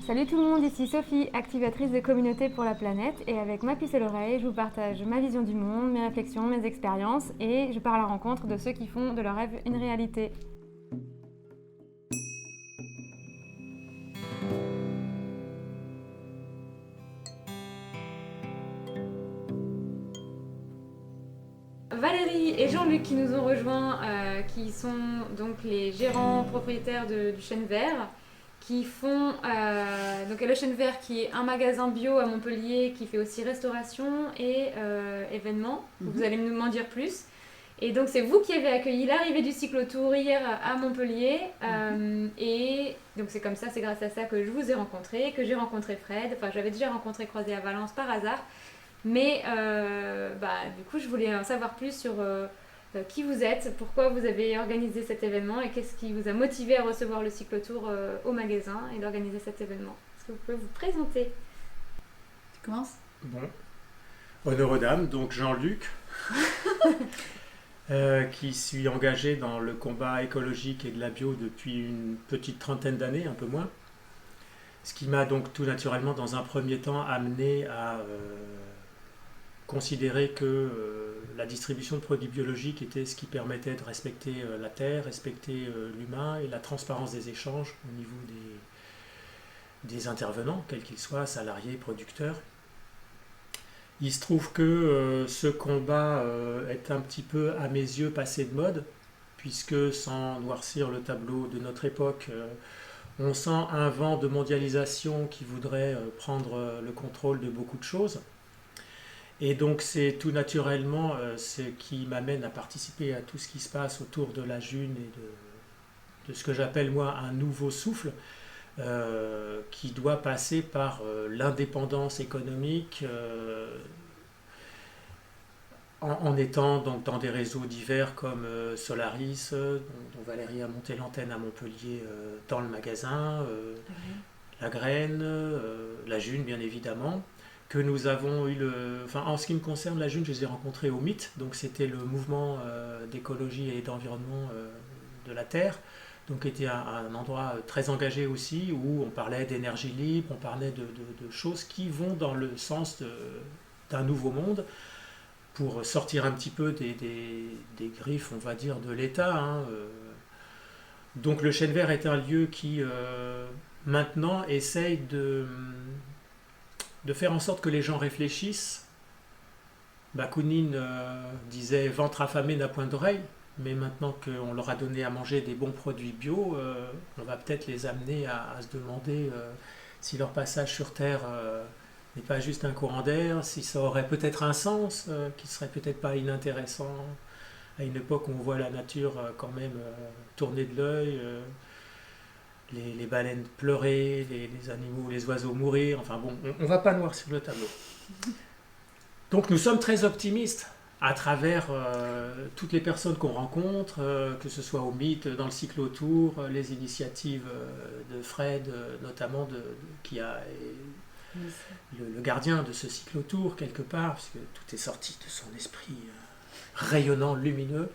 Salut tout le monde, ici Sophie, activatrice de communauté pour la planète, et avec ma puce à l'oreille, je vous partage ma vision du monde, mes réflexions, mes expériences, et je pars à la rencontre de ceux qui font de leurs rêves une réalité. Valérie et Jean-Luc qui nous ont rejoints, qui sont donc les gérants propriétaires du Chêne Vert, qui font donc le Chêne Vert qui est un magasin bio à Montpellier qui fait aussi restauration et événements. Vous allez m'en dire plus. Et donc c'est vous qui avez accueilli l'arrivée du cyclotour hier à Montpellier. Et donc c'est comme ça, c'est grâce à ça que je vous ai rencontré, que j'ai rencontré Fred. Enfin j'avais déjà rencontré Croisé à Valence par hasard. Mais du coup, je voulais en savoir plus sur qui vous êtes, pourquoi vous avez organisé cet événement et qu'est-ce qui vous a motivé à recevoir le cyclotour au magasin et d'organiser cet événement. Est-ce que vous pouvez vous présenter? Tu commences? Bon, honneur aux dames, donc Jean-Luc, qui suis engagé dans le combat écologique et de la bio depuis une petite trentaine d'années, un peu moins. Ce qui m'a donc tout naturellement, dans un premier temps, amené à considérer que la distribution de produits biologiques était ce qui permettait de respecter la terre, respecter l'humain et la transparence des échanges au niveau des intervenants, quels qu'ils soient, salariés, producteurs. Il se trouve que ce combat est un petit peu, à mes yeux, passé de mode, puisque sans noircir le tableau de notre époque, on sent un vent de mondialisation qui voudrait prendre le contrôle de beaucoup de choses. Et donc c'est tout naturellement ce qui m'amène à participer à tout ce qui se passe autour de la June et de ce que j'appelle moi un nouveau souffle qui doit passer par l'indépendance économique en étant donc dans des réseaux divers comme Solaris, dont Valérie a monté l'antenne à Montpellier dans le magasin, la Graine, la June bien évidemment, que nous avons eu Enfin, en ce qui me concerne, la June, je les ai rencontrés au MIT, donc c'était le mouvement d'écologie et d'environnement de la Terre, donc était un endroit très engagé aussi, où on parlait d'énergie libre, on parlait de choses qui vont dans le sens d'un nouveau monde, pour sortir un petit peu des griffes, on va dire, de l'État. Donc le Chêne Vert est un lieu qui, maintenant, essaye de faire en sorte que les gens réfléchissent. Bakounine disait ventre affamé n'a point d'oreille, mais maintenant qu'on leur a donné à manger des bons produits bio, on va peut-être les amener à se demander si leur passage sur Terre n'est pas juste un courant d'air, si ça aurait peut-être un sens, qui serait peut-être pas inintéressant à une époque où on voit la nature quand même tourner de l'œil. Les baleines pleurer, les animaux, les oiseaux mourir, enfin bon, on ne va pas noircir le tableau. Donc nous sommes très optimistes à travers toutes les personnes qu'on rencontre, que ce soit au mythe, dans le cyclotour, les initiatives de Fred, notamment, qui a le gardien de ce cyclotour quelque part, puisque tout est sorti de son esprit rayonnant, lumineux.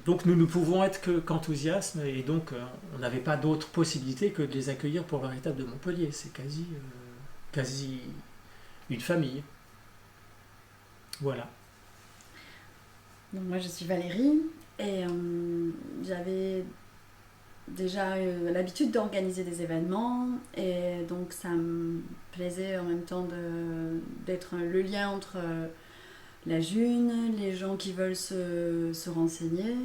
Donc nous ne pouvons être qu'enthousiasme et donc on n'avait pas d'autre possibilité que de les accueillir pour leur étape de Montpellier. C'est quasi une famille. Voilà. Donc moi je suis Valérie et j'avais déjà l'habitude d'organiser des événements et donc ça me plaisait en même temps d'être le lien entre la June, les gens qui veulent se renseigner.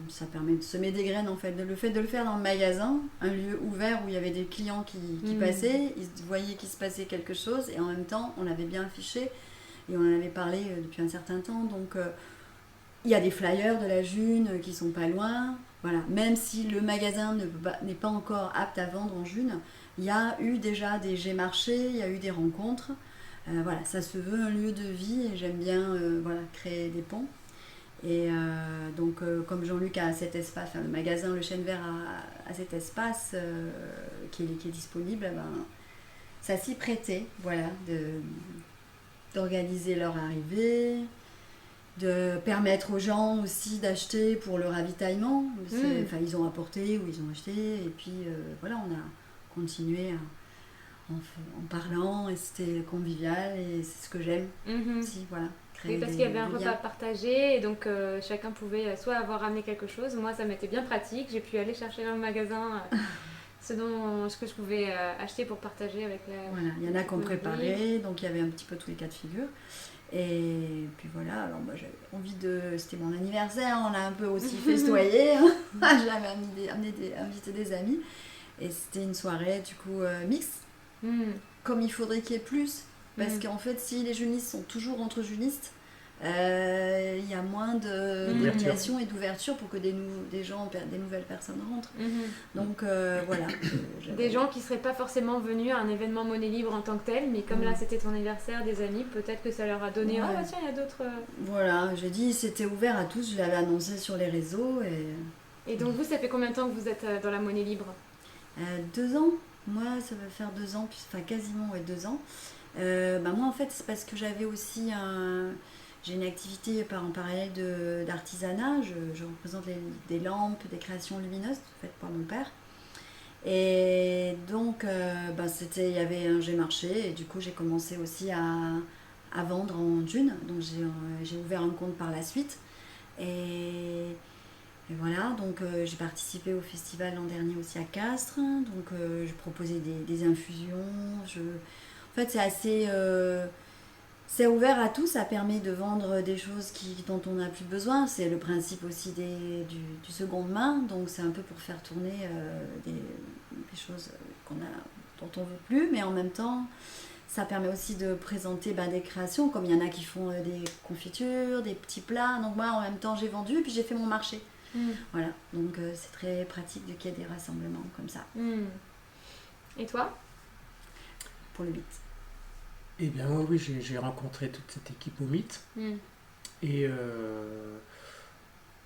Ça permet de semer des graines en fait. Le fait de le faire dans le magasin, un lieu ouvert où il y avait des clients qui passaient, ils voyaient qu'il se passait quelque chose et en même temps on l'avait bien affiché et on en avait parlé depuis un certain temps. Donc il y a des flyers de la June qui sont pas loin. Voilà. Même si le magasin n'est pas encore apte à vendre en June, il y a eu déjà des G-marchés, il y a eu des rencontres. Voilà, ça se veut un lieu de vie et j'aime bien créer des ponts. Et donc, comme Jean-Luc a cet espace, enfin, le magasin, le Chêne Vert a cet espace qui est disponible, ça s'y prêtait, voilà, d'organiser leur arrivée. de permettre aux gens aussi d'acheter pour le ravitaillement. Ils ont apporté ou ils ont acheté. Et puis voilà, on a continué en parlant et c'était convivial et c'est ce que j'aime aussi. Voilà, oui, parce qu'il y avait un repas partagé et donc chacun pouvait soit avoir ramené quelque chose. Moi, ça m'était bien pratique. J'ai pu aller chercher dans le magasin ce que je pouvais acheter pour partager avec la... Voilà, il y en a qui ont préparé, donc il y avait un petit peu tous les cas de figure. Et puis voilà, alors moi j'avais envie c'était mon anniversaire, on a un peu aussi festoyé. J'avais invité des amis et c'était une soirée du coup mixte. Comme il faudrait qu'il y ait plus, parce qu'en fait si les junistes sont toujours entre junistes, il y a moins d'émulation et d'ouverture pour que des nouvelles personnes rentrent. Donc voilà. Des gens qui ne seraient pas forcément venus à un événement monnaie libre en tant que tel, mais comme là c'était ton anniversaire, des amis, peut-être que ça leur a donné ah bah tiens, il y a d'autres... Voilà, j'ai dit c'était ouvert à tous, je l'avais annoncé sur les réseaux. Et donc vous, ça fait combien de temps que vous êtes dans la monnaie libre 2 ans. Moi, ça va faire 2 ans, enfin quasiment 2 ans. Moi en fait c'est parce que j'avais aussi j'ai une activité en parallèle d'artisanat. Je représente des lampes, des créations lumineuses faites par mon père. Et donc, il y avait un G-Marché et du coup, j'ai commencé aussi à vendre en June. Donc, j'ai ouvert un compte par la suite. Et voilà, donc j'ai participé au festival l'an dernier aussi à Castres. Donc, je proposais des infusions. En fait, c'est assez... c'est ouvert à tout, ça permet de vendre des choses dont on n'a plus besoin. C'est le principe aussi du seconde main, donc c'est un peu pour faire tourner des choses dont on ne veut plus, mais en même temps, ça permet aussi de présenter des créations, comme il y en a qui font des confitures, des petits plats. Donc moi, en même temps, j'ai vendu et puis j'ai fait mon marché. Voilà, donc c'est très pratique qu'il y ait des rassemblements comme ça. Et toi ? Pour le 8. Eh bien, oui, j'ai rencontré toute cette équipe au mythe. Et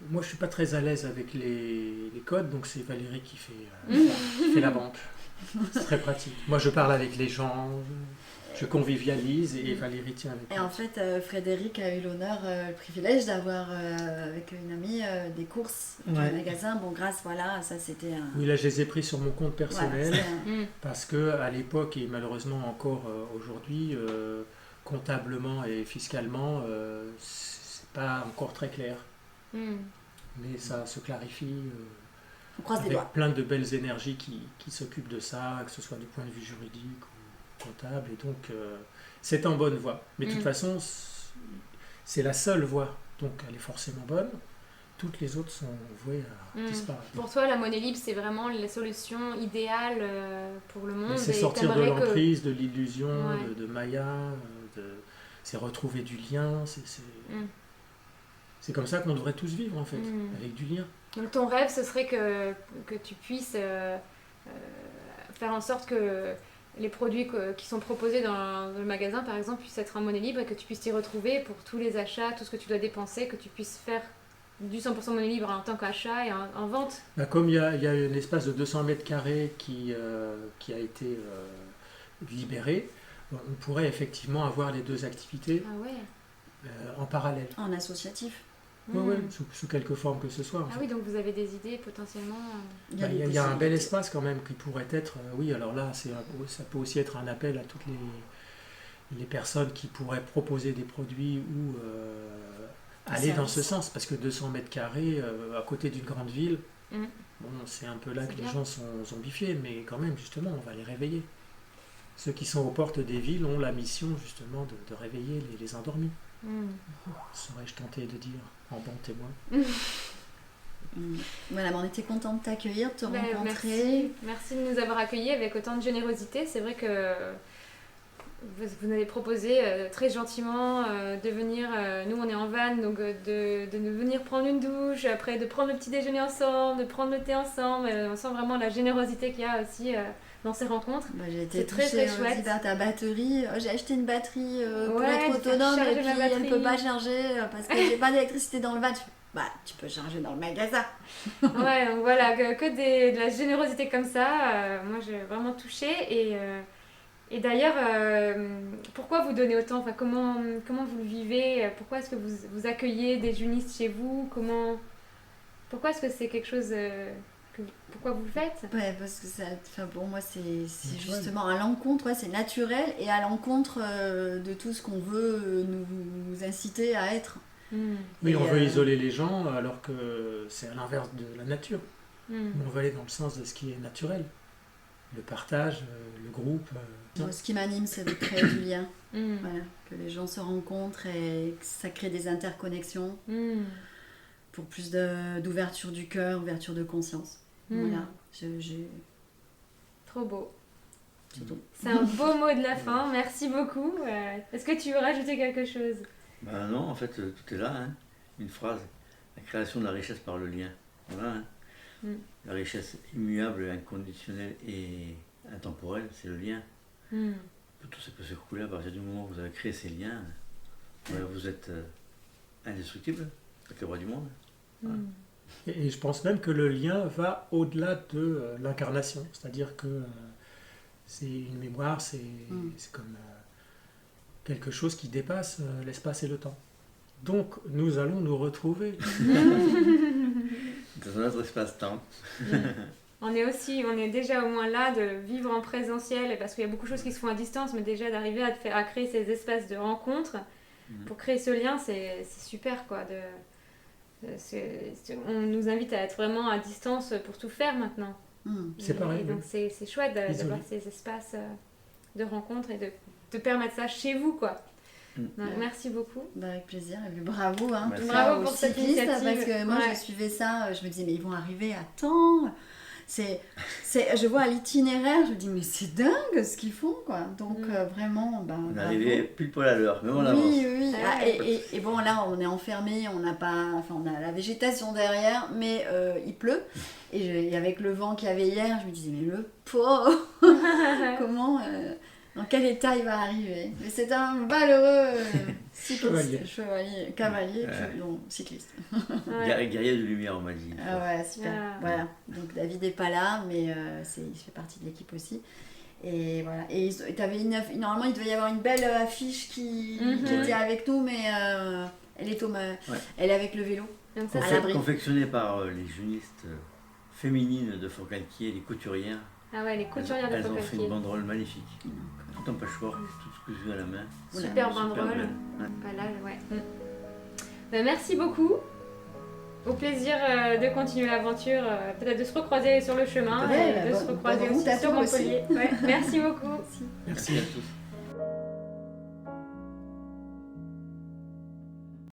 moi, je suis pas très à l'aise avec les codes, donc c'est Valérie qui fait la banque. C'est très pratique. Moi, je parle avec les gens, je convivialise et Valérie tient avec moi. Et en fait, Frédéric a eu l'honneur, le privilège d'avoir avec une amie des courses du magasin. Bon, ça c'était un... Oui, là, je les ai pris sur mon compte personnel parce que à l'époque et malheureusement encore aujourd'hui, comptablement et fiscalement, c'est pas encore très clair. Mais ça se clarifie. On croise les avec doigts. Plein de belles énergies qui s'occupent de ça, que ce soit du point de vue juridique ou comptable, et donc c'est en bonne voie. Mais de toute façon, c'est la seule voie, donc elle est forcément bonne. Toutes les autres sont vouées à disparaître. Pour toi, la monnaie libre, c'est vraiment la solution idéale pour le monde. C'est sortir de l'emprise, de l'illusion, de Maya, c'est retrouver du lien. C'est comme ça qu'on devrait tous vivre en fait, avec du lien. Donc ton rêve, ce serait que tu puisses faire en sorte que les produits qui sont proposés dans le magasin, par exemple, puissent être en monnaie libre et que tu puisses t'y retrouver pour tous les achats, tout ce que tu dois dépenser, que tu puisses faire du 100% monnaie libre en tant qu'achat et en vente. Comme il y a un espace de 200 mètres carrés qui a été libéré, on pourrait effectivement avoir les deux activités en parallèle. En associatif. Oui, sous quelque forme que ce soit. Oui, donc vous avez des idées potentiellement. Il y a un bel espace quand même qui pourrait être. Alors là, ça peut aussi être un appel à toutes les personnes qui pourraient proposer des produits ou aller dans ce sens. Parce que 200 mètres carrés à côté d'une grande ville, c'est un peu là que les gens sont zombifiés, mais quand même, justement, on va les réveiller. Ceux qui sont aux portes des villes ont la mission, justement, de réveiller les endormis. Serais-je tenté de dire en bon témoin. Voilà, on était contents de t'accueillir, de te rencontrer. Merci de nous avoir accueillis avec autant de générosité. C'est vrai que vous nous avez proposé très gentiment de venir, nous on est en van, donc de nous venir prendre une douche, après de prendre le petit déjeuner ensemble, de prendre le thé ensemble. On sent vraiment la générosité qu'il y a aussi dans ces rencontres. J'ai été touchée très chouette par ta batterie. J'ai acheté une batterie pour être autonome et puis elle ne peut pas charger parce que j'ai pas d'électricité dans le van. Tu peux charger dans le magasin. Donc voilà, que de la générosité comme ça, moi j'ai vraiment touché et Et d'ailleurs, pourquoi vous donnez autant, enfin, comment vous le vivez? Pourquoi est-ce que vous accueillez des junistes chez vous? Pourquoi est-ce que c'est quelque chose pourquoi vous le faites? Ouais, parce que ça, enfin, pour moi, c'est Naturel. justement à l'encontre, ouais, c'est naturel et à l'encontre de tout ce qu'on veut nous inciter à être. Oui, Et, on veut isoler les gens alors que c'est à l'inverse de la nature. Mm. On veut aller dans le sens de ce qui est naturel. Le partage, le groupe. moi, ce qui m'anime, c'est de créer du lien. Mm. Voilà, que les gens se rencontrent et que ça crée des interconnexions Mm. pour plus d'ouverture du cœur, ouverture de conscience. Mm. Voilà, Trop beau. c'est tout. C'est un beau mot de la fin, merci beaucoup. Est-ce que tu veux rajouter quelque chose? Ben non, en fait, tout est là. Hein. Une phrase. La création de la richesse par le lien. Voilà. Hein. Mm. La richesse immuable, inconditionnelle et intemporelle, c'est le lien. Mm. Tout ça peut s'écouler à partir du moment où vous avez créé ces liens. Voilà, vous êtes indestructible, vous êtes le roi du monde. Mm. Et je pense même que le lien va au-delà de l'incarnation. C'est-à-dire que c'est une mémoire, c'est comme quelque chose qui dépasse l'espace et le temps. Donc nous allons nous retrouver. Dans un autre espace-temps. On est déjà au moins là de vivre en présentiel, parce qu'il y a beaucoup de choses qui se font à distance, mais déjà d'arriver à créer ces espaces de rencontre pour créer ce lien, c'est super quoi. On nous invite à être vraiment à distance pour tout faire maintenant. C'est pareil. Et donc c'est chouette d'avoir Isolé. ces espaces de rencontre et de permettre ça chez vous quoi. Donc, merci beaucoup. Bah, avec plaisir, et puis bravo. Hein, Merci. Bravo aux pour cette cyclistes, initiative. parce que moi Ouais. je suivais ça, je me disais mais ils vont arriver à temps. Je vois l'itinéraire, je me dis mais c'est dingue ce qu'ils font quoi. Donc vraiment, ben, On est bravo. arrivé pile poil à l'heure, même en avance. Oui. Ah, Ah, et bon là on est enfermé, on a la végétation derrière, mais il pleut. Et avec le vent qu'il y avait hier, je me disais mais le pauvre, comment, dans quel état il va arriver. Mais c'est un valeureux cavalier, non, cycliste. Ouais. Guerrier de lumière, on m'a dit. Ah ouais, super. Ah. Voilà. Donc David n'est pas là, mais il fait partie de l'équipe aussi. Et voilà. Et normalement, il devait y avoir une belle affiche qui était avec nous, mais elle est avec le vélo. Donc ça, À c'est... l'abri. Confectionné par les junistes féminines de Forcalquier, les couturières. Ah ouais, les couturières de Elles ont fait Focalquier. une banderole magnifique. Tout en patchwork, tout cousu à la main. Super banderole. belle. Ouais. Voilà, ouais. Ben, merci beaucoup. Au plaisir de continuer l'aventure, peut-être de se recroiser sur le chemin, Ouais, et de bah, se recroiser bonne route aussi à sur toi aussi. Montpellier. Ouais, merci beaucoup. Merci. Merci à tous.